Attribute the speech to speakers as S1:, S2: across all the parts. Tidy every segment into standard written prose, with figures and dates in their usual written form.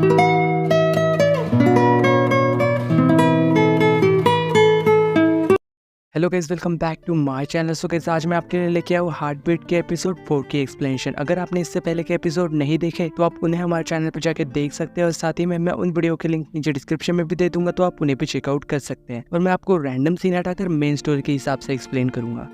S1: Hello guys, welcome back to my channel. So guys, आज मैं आपके लिए लेके आया हूँ हार्टबीट के एपिसोड 4 की एक्सप्लेनेशन। अगर आपने इससे पहले के एपिसोड नहीं देखे तो आप उन्हें हमारे चैनल पर जाकर देख सकते हैं और साथ ही में मैं उन वीडियो के लिंक नीचे डिस्क्रिप्शन में भी दे दूंगा, तो आप उन्हें भी चेकआउट कर सकते हैं। और मैं आपको रैंडम सीन हटाकर मेन स्टोरी के हिसाब से एक्सप्लेन करूंगा।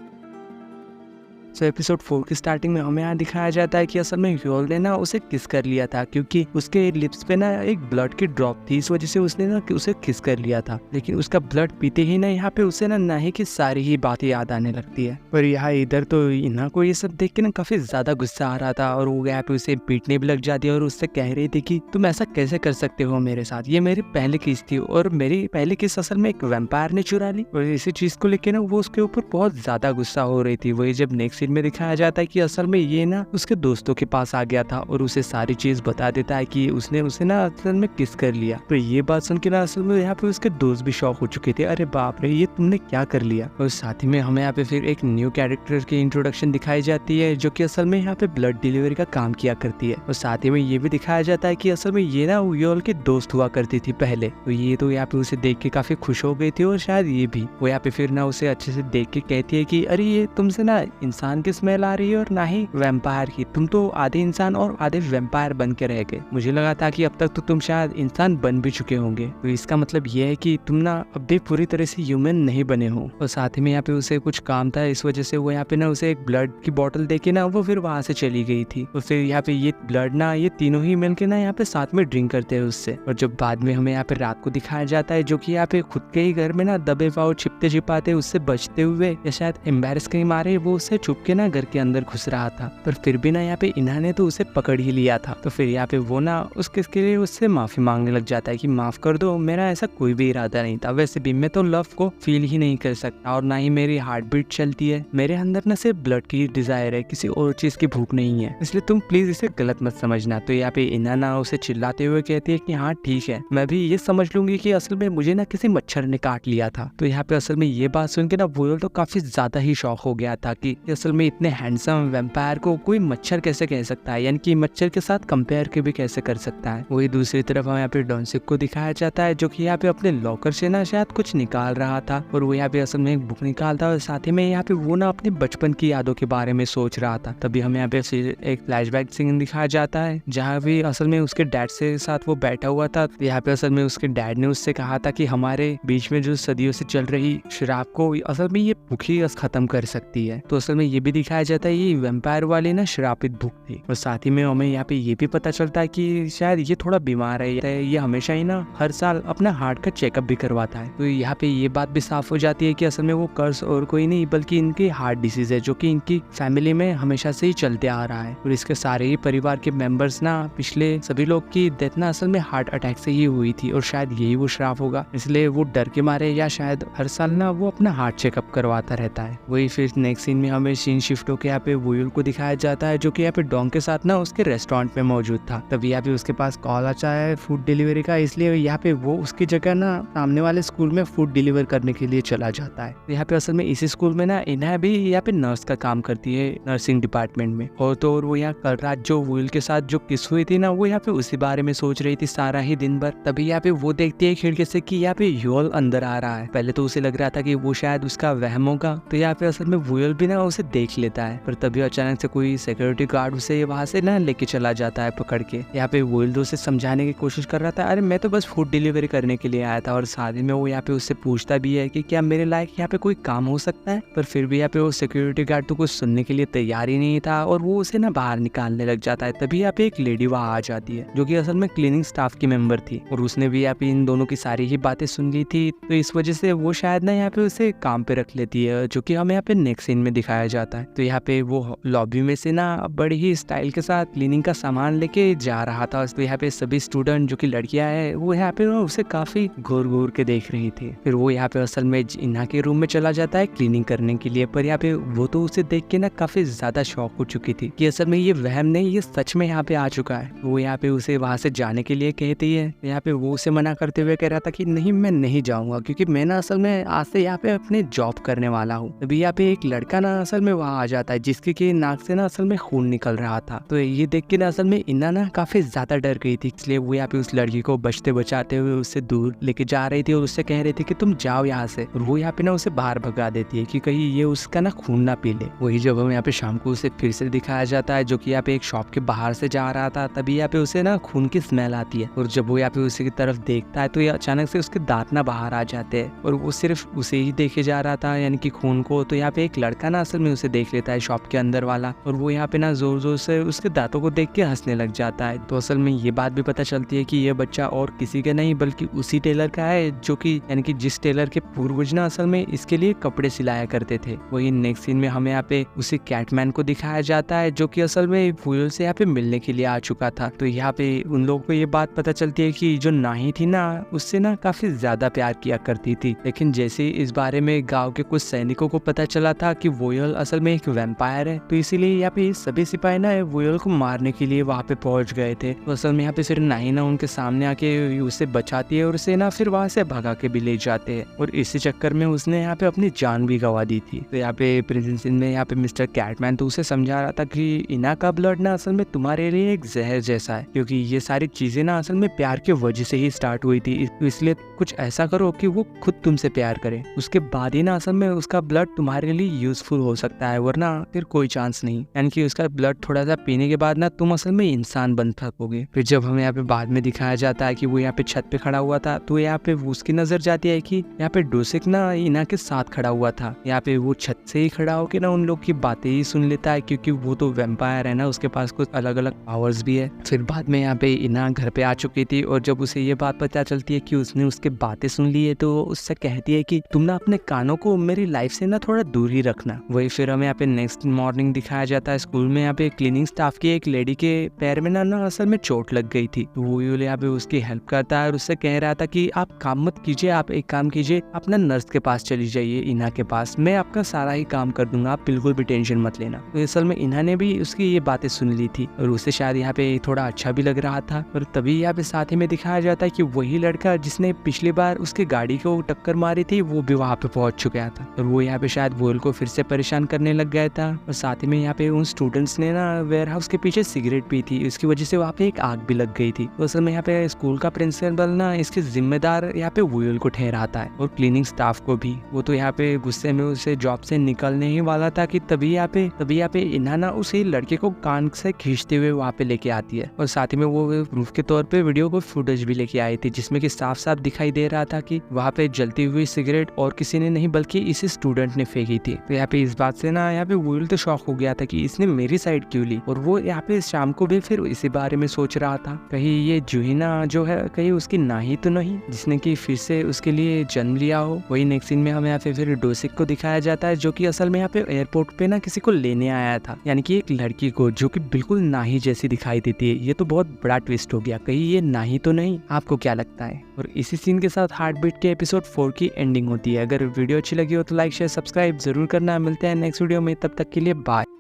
S1: सो एपिसोड 4 की स्टार्टिंग में हमें यहाँ दिखाया जाता है कि असल में ह्योल ने ना उसे किस कर लिया था, क्योंकि उसके लिप्स पे ना एक ब्लड की ड्रॉप थी। इस वजह से उसने ना उसे किस कर लिया था। लेकिन उसका ब्लड पीते ही ना यहाँ पे उसे ना ही की सारी ही बातें याद आने लगती है। पर यहाँ इधर तो इन्हा को ये सब देख के ना काफी ज्यादा गुस्सा आ रहा था और वो यहाँ पे उसे पीटने भी लग जाती है और उससे कह रही थी कि तुम ऐसा कैसे कर सकते हो मेरे साथ, ये मेरी पहली किस थी और मेरी पहली किस असल में एक वैम्पायर ने चुरा ली। और इसी चीज को लेके ना वो उसके ऊपर बहुत ज्यादा गुस्सा हो रही थी। वही जब नेक्स्ट सीन में दिखाया जाता है कि असल में ये ना उसके दोस्तों के पास आ गया था और उसे सारी चीज बता देता है कि उसने उसे ना असल में किस कर लिया। तो ये बात सुन के ना असल में यहाँ पे उसके दोस्त भी शॉक हो चुके थे, अरे बाप रे, ये तुमने क्या कर लिया। और साथ ही में हमें यहाँ पे फिर एक न्यू कैरेक्टर की इंट्रोडक्शन दिखाई जाती है जो कि असल में यहाँ पे ब्लड डिलीवरी का काम किया करती है। और साथ ही में ये भी दिखाया जाता है कि असल में ये ना ह्योल के दोस्त हुआ करती थी पहले। तो ये तो यहाँ पे उसे देख के काफी खुश हो गई थी और शायद ये भी वो यहाँ पे फिर ना उसे अच्छे से देख के कहती है कि अरे ये तुमसे ना इंसान की स्मेल आ रही है और ना ही वैम्पायर की, तुम तो आधे इंसान और आधे वैम्पायर बन के रह गए। मुझे लगा था कि अब तक तो तुम शायद इंसान बन भी चुके होंगे, तो इसका मतलब ये है कि तुम ना अब भी पूरी तरह से ह्यूमन नहीं बने हो। और साथ ही में यहाँ पे उसे कुछ काम था, इस वजह से वो यहाँ पे ना उसे एक ब्लड की बोतल देके ना वो फिर वहां से चली गई थी। और फिर यहाँ पे ये ब्लड ना ये तीनों ही मिलके ना यहाँ पे साथ में ड्रिंक करते हैं उससे। और जब बाद में हमें यहाँ पे रात को दिखाया जाता है जो कि यहाँ पे खुद के ही घर में ना दबे पाओ छिपते छिपाते उससे बचते हुए या शायद एम्बेरस के मारे वो उससे छुप के ना घर के अंदर घुस रहा था। पर फिर भी ना यहाँ पे इन्होंने तो उसे पकड़ ही लिया था। तो फिर यहाँ पे वो ना उसके लिए उससे माफी मांगने लग जाता है कि माफ कर दो, मेरा ऐसा कोई भी इरादा नहीं था। वैसे भी मैं तो लव को फील ही नहीं कर सकता और ना ही मेरी हार्ट बीट चलती है। मेरे अंदर ना सिर्फ ब्लड की डिजायर है, किसी और चीज की भूख नहीं है, इसलिए तुम प्लीज इसे गलत मत समझना। तो यहाँ पे इन्हा ना उसे चिल्लाते हुए कहती है कि हाँ ठीक है, मैं भी ये समझ लूंगी कि असल में मुझे ना किसी मच्छर ने काट लिया था। तो यहाँ पे असल में ये बात सुन के ना वो तो काफी ज्यादा ही शौक हो गया था कि असल में इतने हैंडसम वैम्पायर को कोई मच्छर कैसे कह सकता है, यानी कि मच्छर के साथ कंपेयर के भी कैसे कर सकता है। वही दूसरी तरफ हम यहाँ पे डॉनसिक को दिखाया जाता है जो कि यहाँ पे अपने लॉकर से ना शायद कुछ निकाल रहा था और वो यहाँ पे असल में एक बुक निकालता है और साथ ही में यहाँ पे वो ना अपने बचपन की यादों के बारे में सोच रहा था। तभी हमें यहाँ पे एक फ्लैशबैक सीन दिखाया जाता है जहाँ भी असल में उसके डैड से साथ वो बैठा हुआ था। यहाँ पे असल में उसके डैड ने उससे कहा था कि हमारे बीच में जो सदियों से चल रही शराब को असल में ये भूख ही खत्म कर सकती है। तो असल में ये भी दिखाया जाता है ये वैम्पायर वाली ना श्रापित भूख थी। और साथ ही में हमें यहाँ पे ये भी पता चलता है कि शायद ये थोड़ा बीमार है, ये हमेशा ही ना हर साल अपना हार्ट का चेकअप भी करवाता है। तो यहाँ पे ये बात भी साफ हो जाती है कि असल में वो कर्ज और कोई नहीं बल्कि इनकी हार्ट डिसीज है जो कि इनकी फैमिली में हमेशा से ही चलते आ रहा है। और इसके सारे ही परिवार के मेंबर्स ना पिछले सभी लोग की डेथ ना असल में हार्ट अटैक से ही हुई थी और शायद यही वो श्राप होगा, इसलिए वो डर के मारे या शायद हर साल ना वो अपना हार्ट चेकअप करवाता रहता है। वही फिर नेक्स्ट सीन में हमें सीन शिफ्ट होकर यहाँ पे वुयल को दिखाया जाता है जो कि यहाँ पे डॉन के साथ ना उसके रेस्टोरेंट में मौजूद था। तभी यहाँ पे उसके पास कॉल आता है फूड डिलीवरी का, इसलिए यहाँ पे वो उसकी जगह ना सामने वाले स्कूल में फूड डिलीवर करने के लिए चला जाता है। यहाँ पे असल में इसी स्कूल में ना इन्हें भी यहाँ पे नर्स का काम करती है, नर्सिंग डिपार्टमेंट में। और तो और वो यहाँ कल रात जो वुयल के साथ जो किस हुई थी ना वो यहाँ पे उसी बारे में सोच रही थी सारा ही दिन भर। तभी यहाँ पे वो देखती है खिड़की से कि यहाँ पे ह्योल अंदर आ रहा है। पहले तो उसे लग रहा था कि वो शायद उसका वहम होगा, तो यहाँ पे असल में वुयल भी ना उसे देख लेता है। पर तभी अचानक से कोई सिक्योरिटी गार्ड उसे वहां से ना लेके चला जाता है पकड़ के। यहाँ पे वुयल उसे समझाने की कोशिश कर रहा था, अरे मैं तो बस फूड डिलीवरी करने के लिए आया था। और साथ ही में वो यहाँ पे उससे पूछता भी है कि क्या मेरे लायक यहाँ पे कोई काम हो सकता है। पर फिर भी यहाँ पे वो सिक्योरिटी गार्ड तो कुछ सुनने के लिए तैयार ही नहीं था और वो उसे ना बाहर निकालने लग जाता है। तभी यहाँ पे एक लेडी वहाँ आ जाती है जो कि असल में क्लीनिंग स्टाफ की मेंबर थी और उसने भी यहाँ पे इन दोनों की सारी ही बातें सुन ली थी। तो इस वजह से वो शायद ना यहाँ पे उसे काम पे रख लेती है, जो कि हमें यहाँ पे नेक्स्ट सीन में दिखाया जाता है। तो यहाँ पे वो लॉबी में से ना बड़ी ही स्टाइल के साथ क्लीनिंग का सामान लेके जा रहा था। तो यहाँ पे सभी स्टूडेंट जो कि लड़कियां हैं वो यहाँ पे उसे काफी घूर घूर के देख रही थी। फिर वो यहाँ पे असल में इन्हा के रूम में चला जाता है क्लीनिंग करने के लिए। पर यहाँ पे वो तो उसे देख के ना काफी ज्यादा शॉक हो चुकी थी कि असल में ये वहम नहीं, ये सच में यहाँ पे आ चुका है। वो यहाँ पे उसे वहां से जाने के लिए कहती है। यहाँ पे वो उसे मना करते हुए कह रहा था कि नहीं, मैं नहीं जाऊंगा क्योंकि मैं ना असल में आज से यहाँ पे अपने जॉब करने वाला हूँ। अभी यहाँ पे एक लड़का ना असल में वहाँ आ जाता है, जिसके कि नाक से ना असल में खून निकल रहा था। तो ये देख के ना असल में इन्ना ना काफी ज्यादा डर गई थी, इसलिए वो यहाँ पे उस लड़की को बचते बचाते हुए उससे दूर लेके जा रही थी और उससे कह रही थी कि तुम जाओ यहाँ से। और वो यहाँ पे ना उसे बाहर भगा देती है कि कहीं ये उसका ना खून ना पी ले। वही जब हम यहाँ पे शाम को उसे फिर से दिखाया जाता है, जो कि यहाँ पे एक शॉप के बाहर से जा रहा था, तभी यहाँ पे उसे ना खून की स्मेल आती है। और जब वो यहाँ पे उसी की तरफ देखता है तो ये अचानक से उसके दांत ना बाहर आ जाते हैं और वो सिर्फ उसे ही देखे जा रहा था, यानी कि खून को। तो यहाँ पे एक लड़का ना असल में उसे देख लेता है, शॉप के अंदर वाला, और वो यहाँ पे ना जोर जोर से उसके दांतों को देख के हंसने लग जाता है। तो असल में ये बात भी पता चलती है कि ये बच्चा और किसी का नहीं बल्कि उसी टेलर का है, जो कि यानी कि जिस टेलर के पूर्वज ना असल में इसके लिए कपड़े सिलाया करते थे। वही नेक्स्ट सीन में हमें यहाँ पे उसी कैटमैन को दिखाया जाता है, जो कि असल में वुयल से यहाँ पे मिलने के लिए आ चुका था। तो यहाँ पे उन लोगों को ये बात पता चलती है कि जो नाही थी ना उससे ना काफी ज्यादा प्यार किया करती थी, लेकिन जैसे इस बारे में गांव के कुछ सैनिकों को पता चला था कि वुयल असल में एक वैम्पायर है, तो इसीलिए यहाँ पे सभी सिपाही ना वुयल को मारने के लिए वहाँ पे पहुंच गए थे। तो असल में यहाँ पे फिर नाही ना उनके सामने आके उसे बचाती है और उसे ना फिर वहाँ से भगा के भी ले जाते हैं, और इसी चक्कर में उसने यहाँ पे अपनी जान भी गंवा दी थी। तो यहाँ पे प्रिंस सीन में यहाँ पे मिस्टर कैटमैन तो उसे समझा रहा था कि इना का ब्लड ना असल में तुम्हारे लिए एक जहर जैसा है, क्योंकि ये सारी चीजें ना असल में प्यार की वजह से ही स्टार्ट हुई थी, इसलिए कुछ ऐसा करो कि वो खुद तुमसे प्यार करे, उसके बाद ही ना असल में उसका ब्लड तुम्हारे लिए यूजफुल हो सकता है, वरना फिर कोई चांस नहीं। यानी कि उसका ब्लड थोड़ा सा पीने के बाद ना तुम असल में इंसान बन सकोगे। फिर जब हमें यहाँ पे बाद में दिखाया जाता है कि वो यहाँ पे छत पे खड़ा हुआ था, तो यहाँ पे उसकी नजर जाती है कि यहाँ पे डोसिक ना इना के साथ खड़ा हुआ था। यहाँ पे वो छत से ही खड़ा होकर ना उन लोग की बातें ही सुन लेता है, क्योंकि वो तो वैम्पायर है ना, उसके पास कुछ अलग अलग पावर्स भी है। फिर बाद में यहाँ पे इना घर पे आ चुकी थी, और जब उसे ये बात पता चलती है कि उसने उसके बातें सुन ली है, तो उससे कहती है कि तुम ना अपने कानों को मेरी लाइफ से ना थोड़ा दूर ही रखना। वही फिर हमें यहाँ पे नेक्स्ट मॉर्निंग दिखाया जाता है स्कूल में। यहाँ पे क्लीनिंग स्टाफ की एक लेडी के पैर में ना असल में चोट लग गई थी, तो वो यहाँ पे उसकी हेल्प करता है और उससे कह रहा था कि आप काम मत कीजिए, आप एक काम कीजिए, अपना नर्स के पास चली जाइए, इना के पास, मैं आपका सारा ही काम कर दूंगा, आप बिल्कुल भी टेंशन मत लेना। तो असल में इना ने भी उसकी ये बातें सुन ली थी और उसे शायद यहाँ पे थोड़ा अच्छा भी लग रहा था। और तभी यहाँ पे साथ ही में दिखाया जाता है कि वही लड़का जिसने पिछली बार उसकी गाड़ी को टक्कर मारी थी, वो भी वहाँ पे पहुंच चुका था, और वो यहाँ पे शायद वुयल को फिर से परेशान करने लग गया था। और साथ ही में यहाँ पे उन स्टूडेंट्स ने ना वेयर हाउस के पीछे सिगरेट पी थी, इसकी वजह से वहाँ पे एक आग भी लग गई थी। तो असल में यहाँ पे स्कूल का प्रिंसिपल ना इसके जिम्मेदार यहाँ पे वुयल को ठहराता है, और क्लीनिंग स्टाफ को भी। वो तो यहाँ पे गुस्से में उसे जॉब से निकलने ही वाला था कि तभी यहाँ पे इन्हा ना उसे लड़के को कान से खींचते हुए वहाँ पे लेके आती है, और साथ ही में वो प्रूफ के तौर पे वीडियो को फुटेज भी लेके आई थी, जिसमें कि साफ साफ दिखाई दे रहा था कि वहाँ पे जलती हुई सिगरेट और किसी ने नहीं बल्कि इसी स्टूडेंट ने फेंकी थी। तो यहाँ पे इस बात से ना यहाँ पे वुयल तो शॉक हो गया था कि इसने मेरी साइड क्यों ली, और वो यहाँ पे शाम को भी फिर इसी बारे में सोच रहा था, कहीं ये जूहिना जो है कहीं उसकी नाही तो नहीं जिसने कि फिर से उसके लिए जन्म लिया हो। वही नेक्स्ट सीन में हमें यहाँ पे फिर डोसिक को दिखाया जाता है, जो कि असल में यहाँ पे एयरपोर्ट पे ना किसी को लेने आया था, यानी कि एक लड़की को, जो कि बिल्कुल नाही जैसी दिखाई देती है। ये तो बहुत बड़ा ट्विस्ट हो गया, कहीं ये नाही तो नहीं। आपको क्या लगता है? और इसी सीन के साथ हार्टबीट के एपिसोड 4 की एंडिंग होती है। अगर वीडियो अच्छी लगी हो तो लाइक शेयर सब्सक्राइब जरूर करना। मिलते हैं नेक्स्ट वीडियो में, तब तक के लिए बाय।